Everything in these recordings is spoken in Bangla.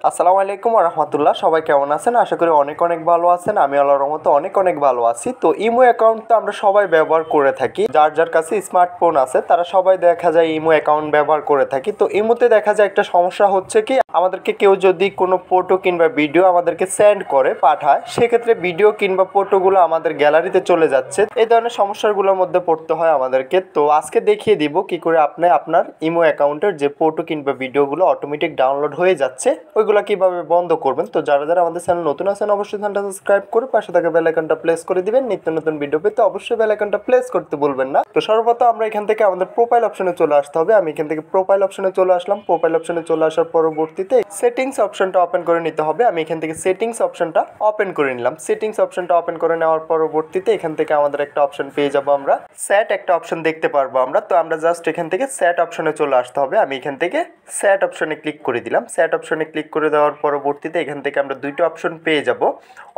আসসালামু আলাইকুম ওয়া রাহমাতুল্লাহ। সবাই কেমন আছেন? আশা করি অনেক অনেক ভালো আছেন। আমি আল্লাহর রহমতে অনেক অনেক ভালো আছি। তো ইমো অ্যাকাউন্ট তো আমরা সবাই ব্যবহার করে থাকি। যার যার কাছে স্মার্টফোন আছে তারা সবাই দেখা যায় ইমো অ্যাকাউন্ট ব্যবহার করে থাকি। তো ইমোতে দেখা যায় একটা সমস্যা হচ্ছে কি, আমাদেরকে কেউ যদি কোনো ফটো কিংবা ভিডিও আমাদেরকে সেন্ড করে পাঠায়, সেক্ষেত্রে ভিডিও কিংবা ফটোগুলো আমাদের গ্যালারিতে চলে যাচ্ছে। এই ধরনের সমস্যাগুলোর মধ্যে পড়তে হয় আমাদেরকে। তো আজকে দেখিয়ে দিব কি করে আপনি আপনার ইমো অ্যাকাউন্টের যে ফটো কিংবা ভিডিওগুলো অটোমেটিক ডাউনলোড হয়ে যাচ্ছে ওইগুলো কিভাবে বন্ধ করবেন। তো যারা যারা আমাদের চ্যানেল নতুন আছেন অবশ্যই চ্যানেলটা সাবস্ক্রাইব করে পাশে থাকা বেল আইকনটা প্রেস করে দিবেন। নিত্য নতুন ভিডিও পেতে অবশ্যই বেল আইকনটা প্রেস করতে ভুলবেন না। তো সর্বপ্রথম আমরা এখান থেকে আমাদের প্রোফাইল অপশনে চলে আসতে হবে। আমি এখান থেকে প্রোফাইল অপশনে চলে আসলাম। প্রোফাইল অপশনে চলে আসার পরবর্তীতে সেটিংস অপশনটা ওপেন করে নিতে হবে। আমি এখান থেকে সেটিংস অপশনটা ওপেন করে নিলাম। সেটিংস অপশনটা ওপেন করে নেওয়ার পরবর্তীতে এখান থেকে আমাদের একটা অপশন পেয়ে যাব, আমরা সেট একটা অপশন দেখতে পারবো আমরা। তো আমরা জাস্ট এখান থেকে সেট অপশনে চলে আসতে হবে। আমি এখান থেকে সেট অপশনে ক্লিক করে দিলাম। সেট অপশনে ক্লিক করে দেওয়ার পরবর্তীতে এখান থেকে আমরা দুইটা অপশন পেয়ে যাব।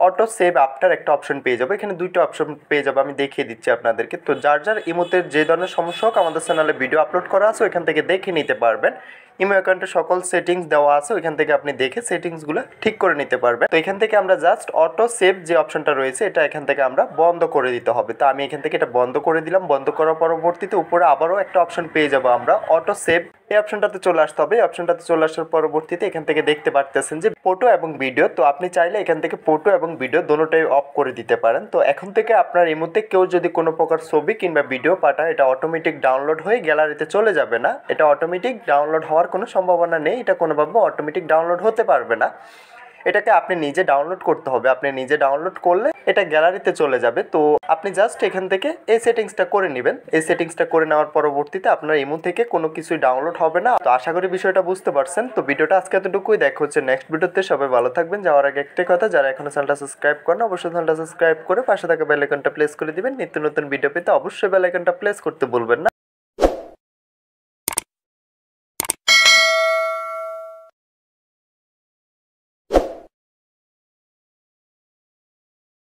অটো সেভ আফটার একটা অপশন পেয়ে যাব। এখানে দুইটা অপশন পেয়ে যাব, আমি দেখিয়ে দিচ্ছি আপনাদেরকে। তো যার যার ইমোতে যে ধরনের সমস্যা হোক আমাদের চ্যানেলে ভিডিও আপলোড করা আছে, ওইখান থেকে দেখে নিতে পারবেন। ইমো অ্যাকাউন্টে সকল সেটিংস দেওয়া আছে, ওইখান থেকে আপনি দেখে সেটিংসগুলো ঠিক করে নিতে পারবেন। তো এখান থেকে আমরা জাস্ট অটো সেভ যে অপশনটা রয়েছে এটা এখান থেকে আমরা বন্ধ করে দিতে হবে। তো আমি এখান থেকে এটা বন্ধ করে দিলাম। বন্ধ করার পরবর্তীতে উপরে আবারও একটা অপশন পেয়ে যাব আমরা, অটো সেভ। এই অপশনটাতে চলে আসতে হবে। এই অপশনটাতে চলে আসার পরবর্তীতে এখান থেকে দেখতে পারতেছেন যে ফটো এবং ভিডিও। তো আপনি চাইলে এখান থেকে ফটো এবং ভিডিও দোনোটাই অফ করে দিতে পারেন। তো এখন থেকে আপনার এই মুহূর্তে কেউ যদি কোনো প্রকার ছবি কিংবা ভিডিও পাঠায়, এটা অটোমেটিক ডাউনলোড হয়ে গ্যালারিতে চলে যাবে না। এটা অটোমেটিক ডাউনলোড হওয়ার কোনো সম্ভাবনা নেই। এটা কোনোভাবে অটোমেটিক ডাউনলোড হতে পারবে না। এটাকে আপনি নিজে ডাউনলোড করতে হবে। আপনি নিজে ডাউনলোড করলে এটা গ্যালারিতে চলে যাবে। তো আপনি জাস্ট এখান থেকে এই সেটিংসটা করে নেবেন। এই সেটিংসটা করে নেওয়ার পরবর্তীতে আপনার ইমো থেকে কোনো কিছুই ডাউনলোড হবে না। তো আশা করি বিষয়টা বুঝতে পারছেন। তো ভিডিওটা আজকে এতটুকুই। দেখা হচ্ছে নেক্সট ভিডিওতে। সবাই ভালো থাকবেন। যাওয়ার আগে একটাই কথা, যারা এখনো চ্যানেলটা সাবস্ক্রাইব করেন অবশ্যই চ্যানেলটা সাবস্ক্রাইব করে পাশে থাকা বেল আইকনটা প্রেস করে দিবেন। নিত্য নতুন ভিডিও পেতে অবশ্যই বেল আইকনটা প্রেস করতে ভুলবেন না।